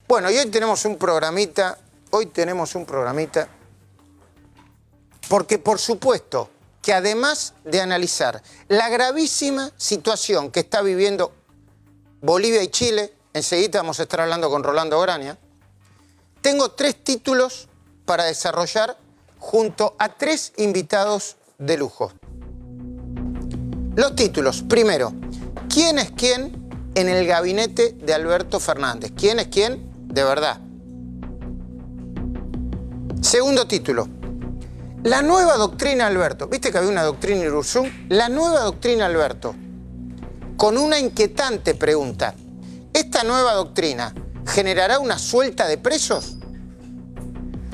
Bueno, y hoy tenemos un programita, porque por supuesto que además de analizar la gravísima situación que está viviendo Bolivia y Chile, enseguida vamos a estar hablando con Rolando Graña, tengo 3 títulos para desarrollar junto a 3 invitados de lujo. Los títulos, primero, ¿quién es quién en el gabinete de Alberto Fernández? ¿Quién es quién de verdad? Segundo título, la nueva doctrina Alberto. ¿Viste que había una doctrina Irurzún? La nueva doctrina Alberto, con una inquietante pregunta. ¿Esta nueva doctrina generará una suelta de presos?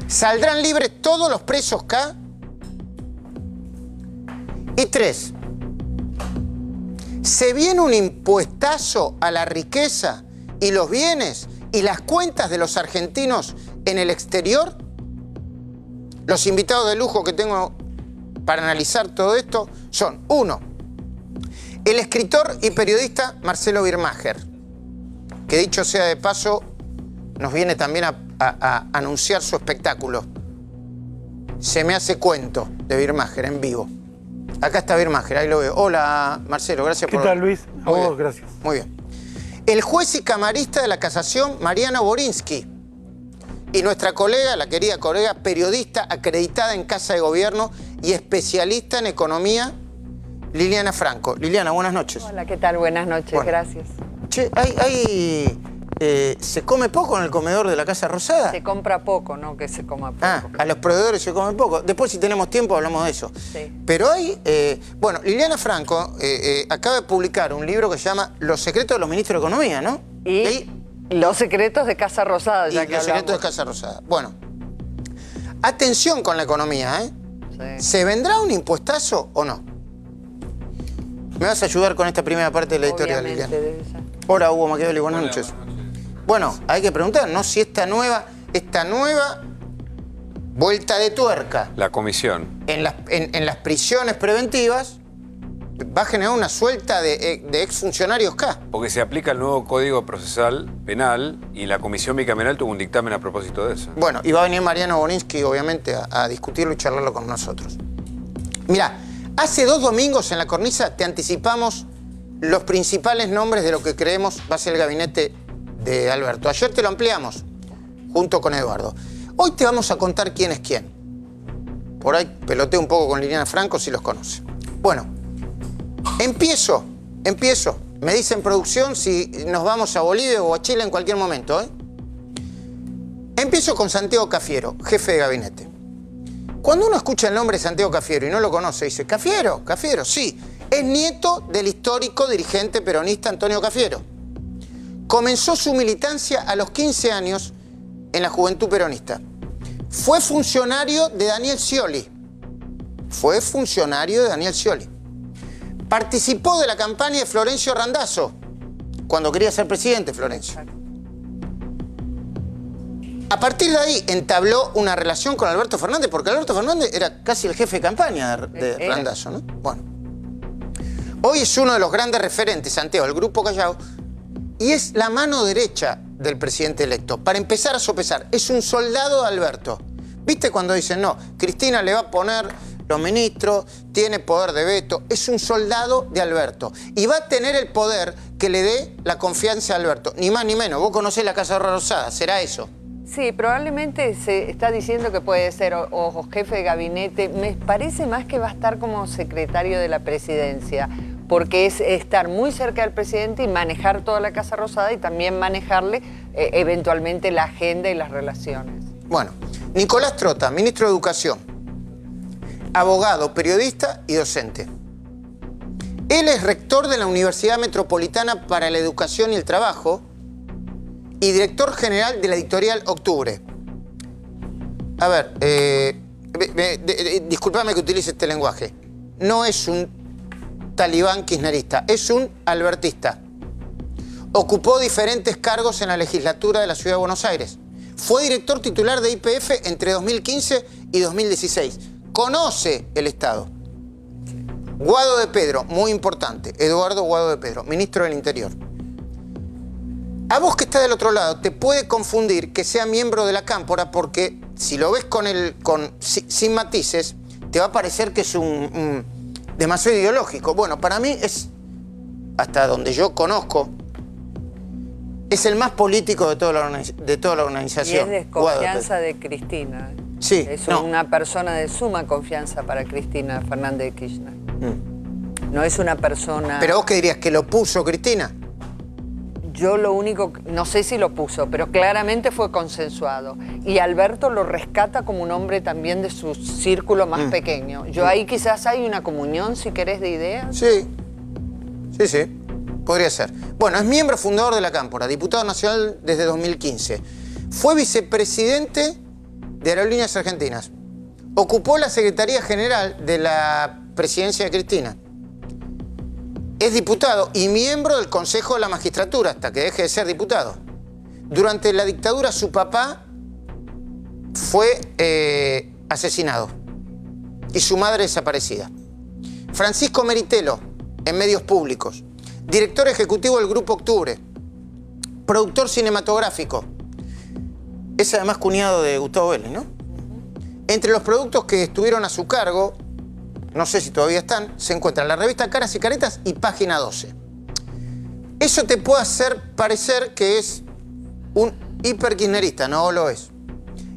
¿Saldrán libres todos los presos K? Y 3, ¿se viene un impuestazo a la riqueza y los bienes y las cuentas de los argentinos en el exterior? Los invitados de lujo que tengo para analizar todo esto son: 1, el escritor y periodista Marcelo Birmacher, que dicho sea de paso, nos viene también a anunciar su espectáculo. Se me hace cuento de Birmacher en vivo. Acá está Birmacher, ahí lo veo. Hola, Marcelo, gracias por... ¿Qué tal, Luis? A vos, gracias. Muy bien. El juez y camarista de la casación, Mariano Borinsky. Y nuestra colega, la querida colega, periodista acreditada en Casa de Gobierno y especialista en economía, Liliana Franco. Liliana, buenas noches. Hola, ¿qué tal? Buenas noches, bueno, gracias. Che, ¿se come poco en el comedor de la Casa Rosada? Se compra poco, no que se coma poco. Ah, a los proveedores se come poco. Después, si tenemos tiempo, hablamos de eso. Sí. Pero hay... bueno, Liliana Franco acaba de publicar un libro que se llama Los secretos de los ministros de Economía, ¿no? Y los secretos de Casa Rosada, ya que los secretos de Casa Rosada. Bueno, atención con la economía, ¿eh? Sí. ¿Se vendrá un impuestazo o no? ¿Me vas a ayudar con esta primera parte de la historia, Liliana? Hola, Hugo Machiavelli, buenas noches. Bueno, hay que preguntar, ¿no? Si esta nueva vuelta de tuerca... La comisión. En las prisiones preventivas va a generar una suelta de exfuncionarios K. Porque se aplica el nuevo Código Procesal Penal y la Comisión Bicameral tuvo un dictamen a propósito de eso. Bueno, y va a venir Mariano Borinsky, obviamente, a discutirlo y charlarlo con nosotros. Mirá, hace 2 domingos en La Cornisa te anticipamos los principales nombres de lo que creemos va a ser el gabinete de Alberto. Ayer te lo ampliamos, junto con Eduardo. Hoy te vamos a contar quién es quién. Por ahí peloteo un poco con Liliana Franco, si los conoce. Bueno, empiezo. Me dicen producción si nos vamos a Bolivia o a Chile en cualquier momento, ¿eh? Empiezo con Santiago Cafiero, jefe de gabinete. Cuando uno escucha el nombre de Santiago Cafiero y no lo conoce, dice, ¿Cafiero? Cafiero, sí. Es nieto del histórico dirigente peronista Antonio Cafiero. Comenzó su militancia a los 15 años en la Juventud Peronista. Fue funcionario de Daniel Scioli. Participó de la campaña de Florencio Randazzo, cuando quería ser presidente Florencio. A partir de ahí entabló una relación con Alberto Fernández, porque Alberto Fernández era casi el jefe de campaña de Randazzo, ¿no? Bueno. Hoy es uno de los grandes referentes, Santiago, el Grupo Callao, y es la mano derecha del presidente electo. Para empezar a sopesar, es un soldado de Alberto. ¿Viste cuando dicen, no, Cristina le va a poner los ministros, tiene poder de veto? Es un soldado de Alberto. Y va a tener el poder que le dé la confianza a Alberto. Ni más ni menos. Vos conocés la Casa Rosada, ¿será eso? Sí, probablemente se está diciendo que puede ser o jefe de gabinete. Me parece más que va a estar como secretario de la presidencia, porque es estar muy cerca del presidente y manejar toda la Casa Rosada y también manejarle eventualmente la agenda y las relaciones. Bueno, Nicolás Trota, ministro de Educación, abogado, periodista y docente. Él es rector de la Universidad Metropolitana para la Educación y el Trabajo y director general de la editorial Octubre. A ver, discúlpame que utilice este lenguaje. No es un talibán kirchnerista, es un albertista. Ocupó diferentes cargos en la legislatura de la Ciudad de Buenos Aires. Fue director titular de YPF entre 2015 y 2016. Conoce el Estado. Guado de Pedro, muy importante, Eduardo Guado de Pedro, ministro del Interior. A vos que estás del otro lado, te puede confundir que sea miembro de la cámpora porque si lo ves sin matices, te va a parecer que es demasiado ideológico. Bueno, para mí es, hasta donde yo conozco, es el más político de toda la organización. Y es desconfianza de Cristina. Sí, es una persona de suma confianza para Cristina Fernández de Kirchner. No es una persona... ¿Pero vos qué dirías? ¿Que lo puso Cristina? Yo lo único, no sé si lo puso, pero claramente fue consensuado. Y Alberto lo rescata como un hombre también de su círculo más pequeño. Yo ahí quizás hay una comunión, si querés, de ideas. Sí, sí, podría ser. Bueno, es miembro fundador de la Cámpora, diputado nacional desde 2015. Fue vicepresidente de Aerolíneas Argentinas. Ocupó la Secretaría General de la Presidencia de Cristina. Es diputado y miembro del Consejo de la Magistratura hasta que deje de ser diputado. Durante la dictadura su papá fue asesinado y su madre desaparecida. Francisco Meritelo, en medios públicos. Director ejecutivo del Grupo Octubre. Productor cinematográfico. Es además cuñado de Gustavo Vélez, ¿no? Entre los productos que estuvieron a su cargo, no sé si todavía están, se encuentran la revista Caras y Caretas y Página 12. Eso te puede hacer parecer que es un hiperkirchnerista, no lo es.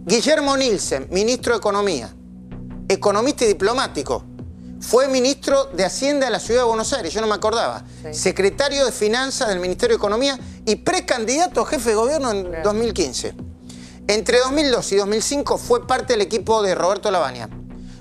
Guillermo Nielsen, ministro de Economía, economista y diplomático, fue ministro de Hacienda de la Ciudad de Buenos Aires, yo no me acordaba, sí. Secretario de Finanzas del Ministerio de Economía y precandidato a jefe de gobierno en 2015. Entre 2002 y 2005 fue parte del equipo de Roberto Lavagna.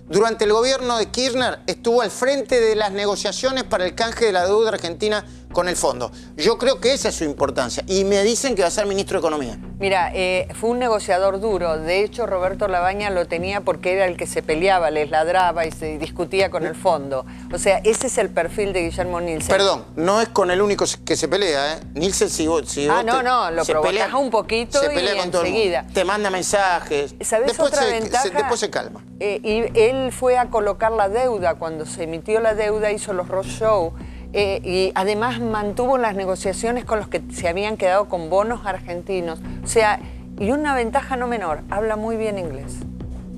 Durante el gobierno de Kirchner estuvo al frente de las negociaciones para el canje de la deuda argentina con el fondo. Yo creo que esa es su importancia. Y me dicen que va a ser ministro de Economía. Mira, fue un negociador duro. De hecho, Roberto Lavagna lo tenía porque era el que se peleaba, les ladraba y se discutía con el fondo. O sea, ese es el perfil de Guillermo Nielsen. Perdón, no es con el único que se pelea, ¿eh? Nielsen, si vos lo provocás un poquito se pelea y con todo enseguida. El mundo. Te manda mensajes. ¿Sabés después otra ventaja? Después se calma. Y él fue a colocar la deuda. Cuando se emitió la deuda, hizo los roadshow. Y además mantuvo las negociaciones con los que se habían quedado con bonos argentinos. O sea, y una ventaja no menor, habla muy bien inglés.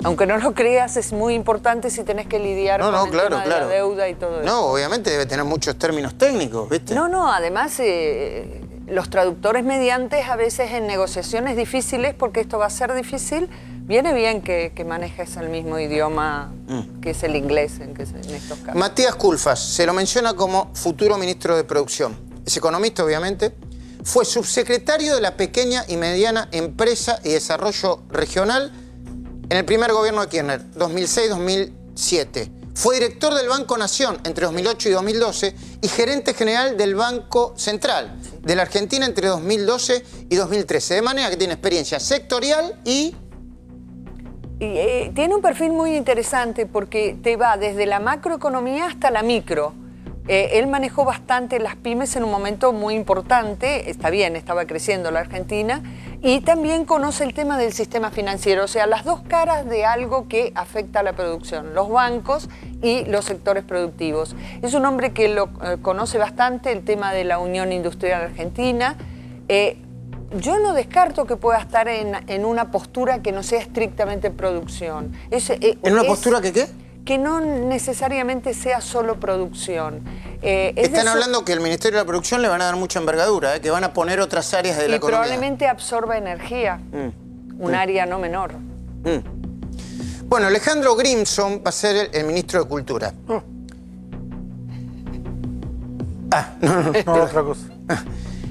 Aunque no lo creas, es muy importante si tenés que lidiar con el tema de la deuda y todo eso. No, obviamente debe tener muchos términos técnicos, ¿viste? No, además los traductores mediantes a veces en negociaciones difíciles, porque esto va a ser difícil, viene bien que manejes el mismo idioma que es el inglés en estos casos. Matías Culfas se lo menciona como futuro ministro de Producción. Es economista, obviamente. Fue subsecretario de la Pequeña y Mediana Empresa y Desarrollo Regional en el primer gobierno de Kirchner, 2006-2007. Fue director del Banco Nación entre 2008 y 2012 y gerente general del Banco Central de la Argentina entre 2012 y 2013. De manera que tiene experiencia sectorial y tiene un perfil muy interesante porque te va desde la macroeconomía hasta la micro. Él manejó bastante las pymes en un momento muy importante, está bien, estaba creciendo la Argentina, y también conoce el tema del sistema financiero, o sea, las dos caras de algo que afecta a la producción, los bancos y los sectores productivos. Es un hombre que lo conoce bastante, el tema de la Unión Industrial Argentina. Yo no descarto que pueda estar en una postura que no sea estrictamente producción. ¿En una postura que qué? Que no necesariamente sea solo producción. Están hablando que el Ministerio de la Producción le van a dar mucha envergadura, que van a poner otras áreas de la economía. Y probablemente absorba energía, un área no menor. Bueno, Alejandro Grimson va a ser el ministro de Cultura. No, otra cosa.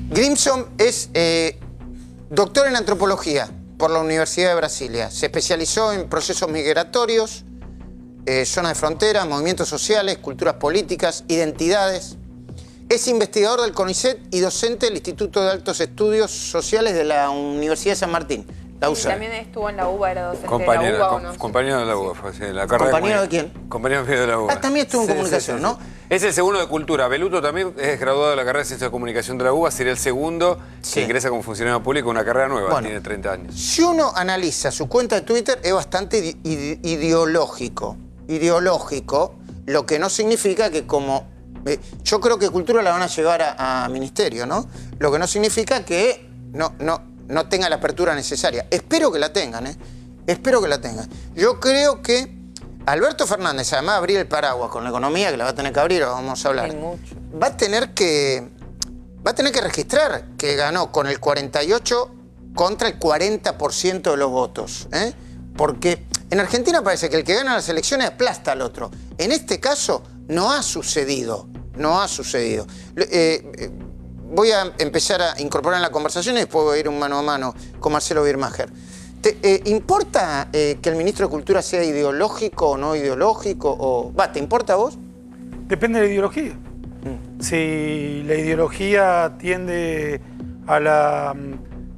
Grimson es doctor en antropología por la Universidad de Brasilia. Se especializó en procesos migratorios, zonas de frontera, movimientos sociales, culturas políticas, identidades. Es investigador del CONICET y docente del Instituto de Altos Estudios Sociales de la Universidad de San Martín, la USA. También estuvo en la UBA, era docente de la UBA. Compañero de la UBA. Fue, sí, la ¿Compañero de quién? Compañero de la UBA. También estuvo en comunicación, ¿no? Es el segundo de Cultura. Beluto también es graduado de la carrera de Ciencias de Comunicación de la UBA. Sería el segundo que ingresa como funcionario público, una carrera nueva. Bueno, tiene 30 años. Si uno analiza su cuenta de Twitter, es bastante ideológico. Lo que no significa que yo creo que Cultura la van a llevar a ministerio, ¿no? Lo que no significa que no tenga la apertura necesaria. Espero que la tengan, Espero que la tengan. Yo creo que Alberto Fernández, además de abrir el paraguas con la economía, que la va a tener que abrir, vamos a hablar, va a tener que registrar que ganó con el 48 contra el 40% de los votos. Porque en Argentina parece que el que gana las elecciones aplasta al otro. En este caso no ha sucedido. No ha sucedido. Voy a empezar a incorporar en la conversación y después voy a ir un mano a mano con Marcelo Birmacher. ¿Te importa que el ministro de Cultura sea ideológico o no ideológico? ¿Te importa a vos? Depende de la ideología. Si la ideología tiende a la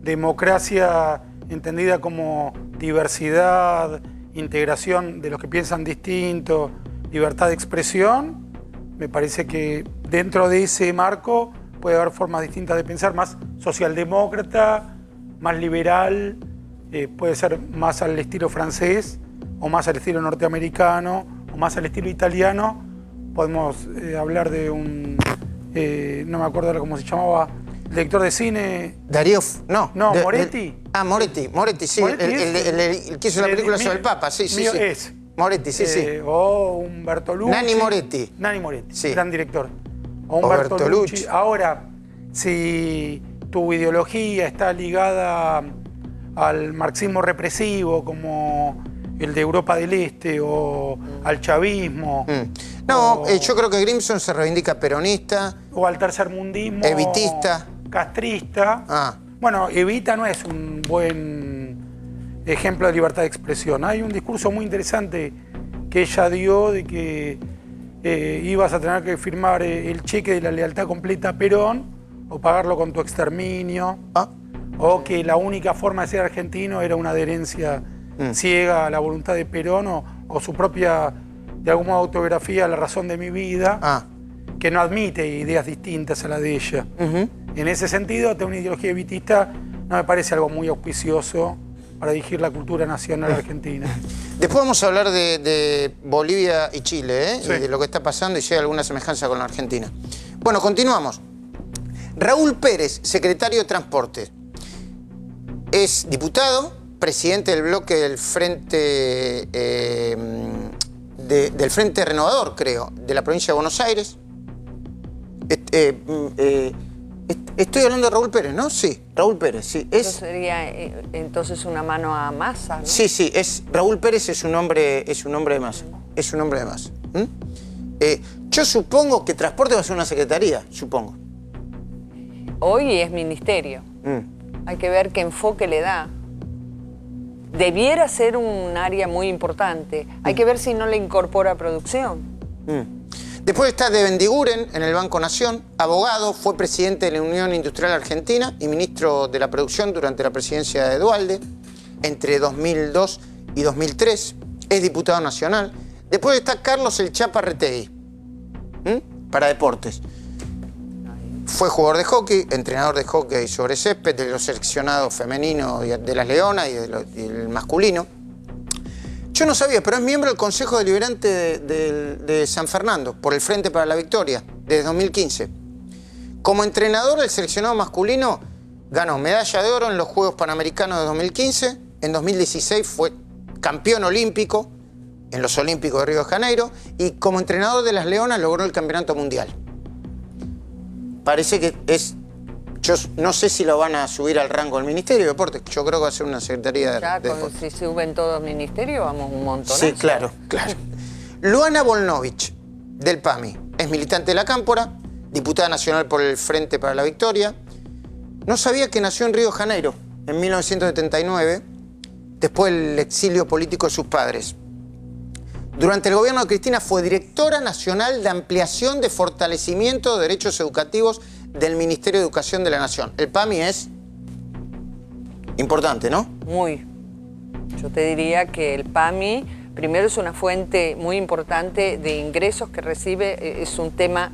democracia entendida como diversidad, integración de los que piensan distinto, libertad de expresión, me parece que dentro de ese marco puede haber formas distintas de pensar, más socialdemócrata, más liberal, puede ser más al estilo francés, o más al estilo norteamericano, o más al estilo italiano. Podemos hablar de un, no me acuerdo ahora cómo se llamaba, director de cine. Darío, Moretti. Moretti, sí, el que hizo la película sobre el Papa, sí. Es. Moretti, sí. O un Bertolucci. Nanni Moretti, sí. Gran director. O un Bertolucci. Ahora, si tu ideología está ligada al marxismo represivo, como el de Europa del Este, o al chavismo. Yo creo que Grimson se reivindica peronista. O al tercermundismo. Evitista. Castrista. Bueno, Evita no es un buen ejemplo de libertad de expresión. Hay un discurso muy interesante que ella dio de que ibas a tener que firmar el cheque de la lealtad completa a Perón o pagarlo con tu exterminio. O que la única forma de ser argentino era una adherencia ciega a la voluntad de Perón o su propia, de algún modo, autobiografía, La razón de mi vida, que no admite ideas distintas a la de ella. En ese sentido, tener una ideología evitista no me parece algo muy auspicioso para dirigir la cultura nacional argentina. Después vamos a hablar de Bolivia y Chile, Sí. y de lo que está pasando y si hay alguna semejanza con la Argentina. Bueno, continuamos. Raúl Pérez, secretario de Transporte, es diputado, presidente del bloque del Frente, del Frente Renovador, creo, de la provincia de Buenos Aires. Estoy hablando de Raúl Pérez, ¿no? Sí, Raúl Pérez, sí. Eso sería entonces una mano a Massa, ¿no? Sí, Raúl Pérez es un hombre de Massa. Es un hombre de Massa. Yo supongo que Transporte va a ser una secretaría, supongo. Hoy es ministerio. Hay que ver qué enfoque le da. Debiera ser un área muy importante. Hay que ver si no le incorpora producción. Después está de Bendiguren en el Banco Nación, abogado, fue presidente de la Unión Industrial Argentina y ministro de la Producción durante la presidencia de Duhalde, entre 2002 y 2003, es diputado nacional. Después está Carlos El Chapa Retegui, para deportes. Fue jugador de hockey, entrenador de hockey sobre césped, de los seleccionados femeninos de las Leonas y del masculino. Yo no sabía, pero es miembro del Consejo Deliberante de San Fernando, por el Frente para la Victoria, desde 2015. Como entrenador del seleccionado masculino, ganó medalla de oro en los Juegos Panamericanos de 2015. En 2016 fue campeón olímpico en los Olímpicos de Río de Janeiro. Y como entrenador de las Leonas logró el Campeonato Mundial. Parece que es... Yo no sé si lo van a subir al rango del Ministerio de Deportes. Yo creo que va a ser una secretaría de Deportes. Si suben todos ministerios, vamos un montón. Sí, claro. Luana Volnovich, del PAMI. Es militante de la Cámpora, diputada nacional por el Frente para la Victoria. No sabía que nació en Río de Janeiro, en 1979, después del exilio político de sus padres. Durante el gobierno de Cristina fue directora nacional de ampliación de fortalecimiento de derechos educativos del Ministerio de Educación de la Nación. El PAMI es importante, ¿no? Muy. Yo te diría que el PAMI, primero, es una fuente muy importante de ingresos que recibe. Es un tema,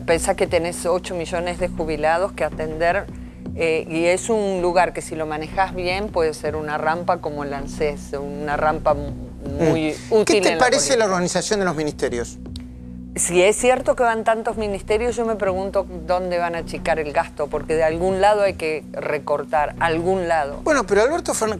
pensá que tenés 8 millones de jubilados que atender y es un lugar que si lo manejás bien puede ser una rampa como el ANSES, una rampa muy útil. ¿Qué te parece la organización de los ministerios? Si es cierto que van tantos ministerios, yo me pregunto dónde van a achicar el gasto, porque de algún lado hay que recortar, algún lado. Bueno, pero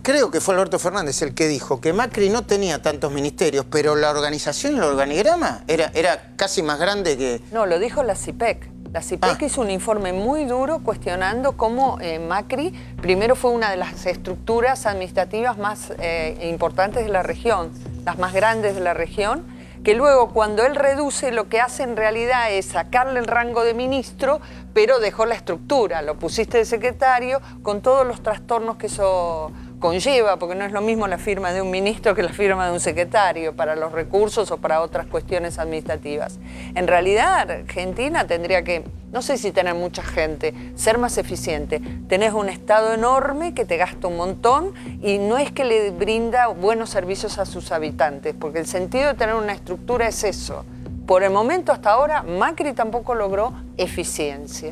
creo que fue Alberto Fernández el que dijo que Macri no tenía tantos ministerios, pero la organización, el organigrama, era casi más grande que... No, lo dijo la CIPEC. La CIPEC hizo un informe muy duro cuestionando cómo Macri primero fue una de las estructuras administrativas más importantes de la región, las más grandes de la región, que luego cuando él reduce lo que hace en realidad es sacarle el rango de ministro, pero dejó la estructura, lo pusiste de secretario con todos los trastornos que eso conlleva, porque no es lo mismo la firma de un ministro que la firma de un secretario para los recursos o para otras cuestiones administrativas. En realidad Argentina tendría que, no sé si tener mucha gente, ser más eficiente. Tenés un Estado enorme que te gasta un montón y no es que le brinda buenos servicios a sus habitantes, porque el sentido de tener una estructura es eso. Por el momento, hasta ahora, Macri tampoco logró eficiencia.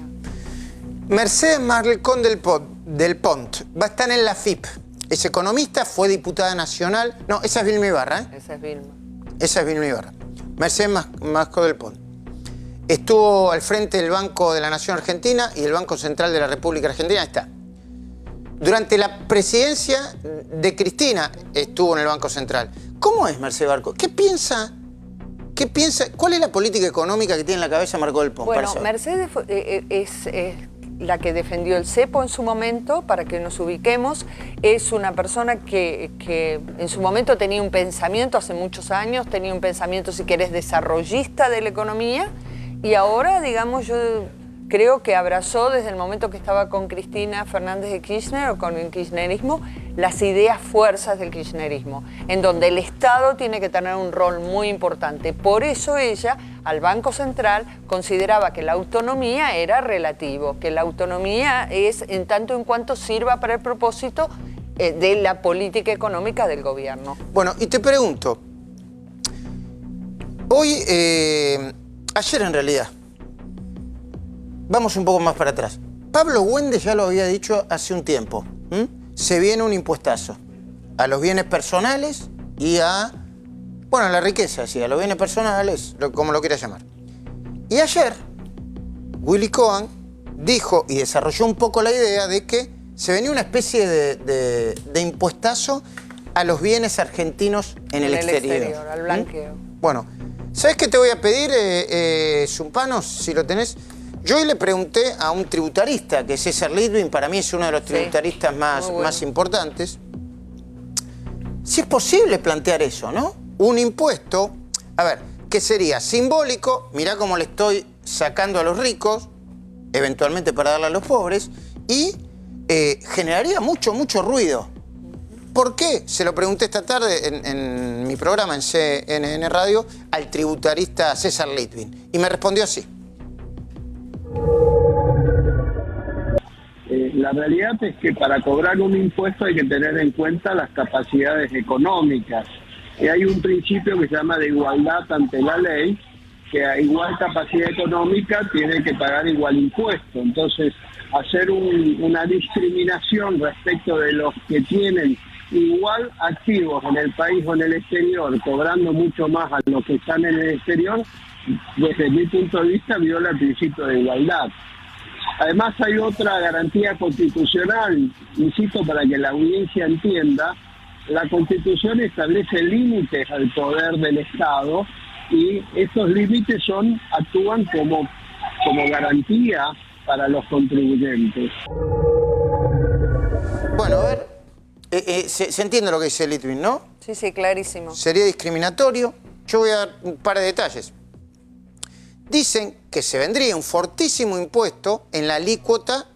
Mercedes Marlecón del Pont va a estar en la FIP. Es economista, fue diputada nacional. No, esa es Vilma Ibarra, ¿eh? Esa es Vilma. Esa es Vilma Ibarra. Mercedes Marlecón del Pont. Estuvo al frente del Banco de la Nación Argentina y el Banco Central de la República Argentina. Está. Durante la presidencia de Cristina estuvo en el Banco Central. ¿Cómo es Mercedes Marlecón? ¿Qué piensa? ¿Cuál es la política económica que tiene en la cabeza Marlecón del Pont? Bueno, Mercedes es la que defendió el cepo en su momento, para que nos ubiquemos. Es una persona que en su momento tenía un pensamiento, hace muchos años, tenía un pensamiento, si querés, desarrollista de la economía, y ahora, digamos, yo creo que abrazó desde el momento que estaba con Cristina Fernández de Kirchner o con el kirchnerismo, las ideas fuerzas del kirchnerismo, en donde el Estado tiene que tener un rol muy importante. Por eso ella, al Banco Central, consideraba que la autonomía era relativo, que la autonomía es en tanto en cuanto sirva para el propósito de la política económica del gobierno. Bueno, y te pregunto, hoy, ayer en realidad, vamos un poco más para atrás. Pablo Güendes ya lo había dicho hace un tiempo. Se viene un impuestazo a los bienes personales y a la riqueza, sí, a los bienes personales, como lo quieras llamar. Y ayer, Willy Cohen dijo y desarrolló un poco la idea de que se venía una especie de impuestazo a los bienes argentinos en el exterior. Al blanqueo. Bueno, ¿sabes qué te voy a pedir, Zumpanos, si lo tenés? Yo hoy le pregunté a un tributarista, que es César Litvin, para mí es uno de los tributaristas más importantes, si es posible plantear eso, ¿no? Un impuesto, a ver, que sería simbólico, mirá cómo le estoy sacando a los ricos, eventualmente para darle a los pobres, y generaría mucho ruido. ¿Por qué? Se lo pregunté esta tarde en mi programa en CNN Radio al tributarista César Litvin, y me respondió así. La realidad es que para cobrar un impuesto hay que tener en cuenta las capacidades económicas. Y hay un principio que se llama de igualdad ante la ley, que a igual capacidad económica tiene que pagar igual impuesto. Entonces, hacer una discriminación respecto de los que tienen igual activos en el país o en el exterior, cobrando mucho más a los que están en el exterior, desde mi punto de vista viola el principio de igualdad. Además hay otra garantía constitucional, insisto, para que la audiencia entienda, la Constitución establece límites al poder del Estado y estos límites actúan como garantía para los contribuyentes. Bueno, a ver, se entiende lo que dice Litvin, ¿no? Sí, clarísimo. Sería discriminatorio. Yo voy a dar un par de detalles. Dicen que se vendría un fortísimo impuesto en la alícuota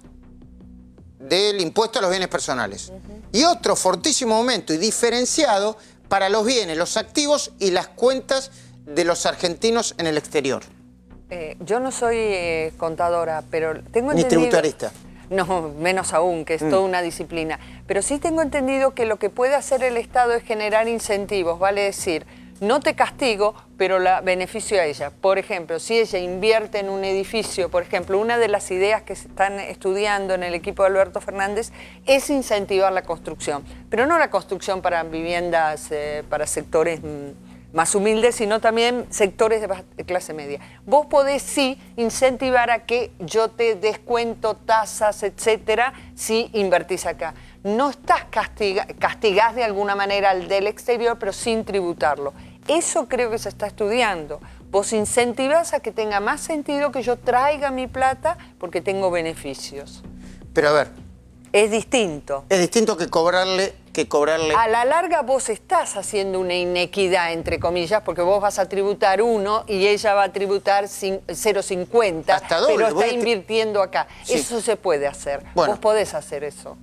del impuesto a los bienes personales. Y otro fortísimo aumento y diferenciado para los bienes, los activos y las cuentas de los argentinos en el exterior. Yo no soy contadora, pero tengo entendido... Ni tributarista. No, menos aún, que es toda una disciplina. Pero sí tengo entendido que lo que puede hacer el Estado es generar incentivos, vale decir, no te castigo, pero la beneficio a ella. Por ejemplo, si ella invierte en un edificio, por ejemplo, una de las ideas que se están estudiando en el equipo de Alberto Fernández es incentivar la construcción, pero no la construcción para viviendas, para sectores más humildes, sino también sectores de clase media. Vos podés sí incentivar a que yo te descuento tasas, etcétera, si invertís acá. No estás castigás de alguna manera al del exterior, pero sin tributarlo. Eso creo que se está estudiando. Vos incentivás a que tenga más sentido que yo traiga mi plata porque tengo beneficios. Pero a ver. Es distinto. Es distinto que cobrarle... A la larga vos estás haciendo una inequidad, entre comillas, porque vos vas a tributar 1 y ella va a tributar 0,50, pero está invirtiendo acá. Sí. Eso se puede hacer. Bueno. Vos podés hacer eso.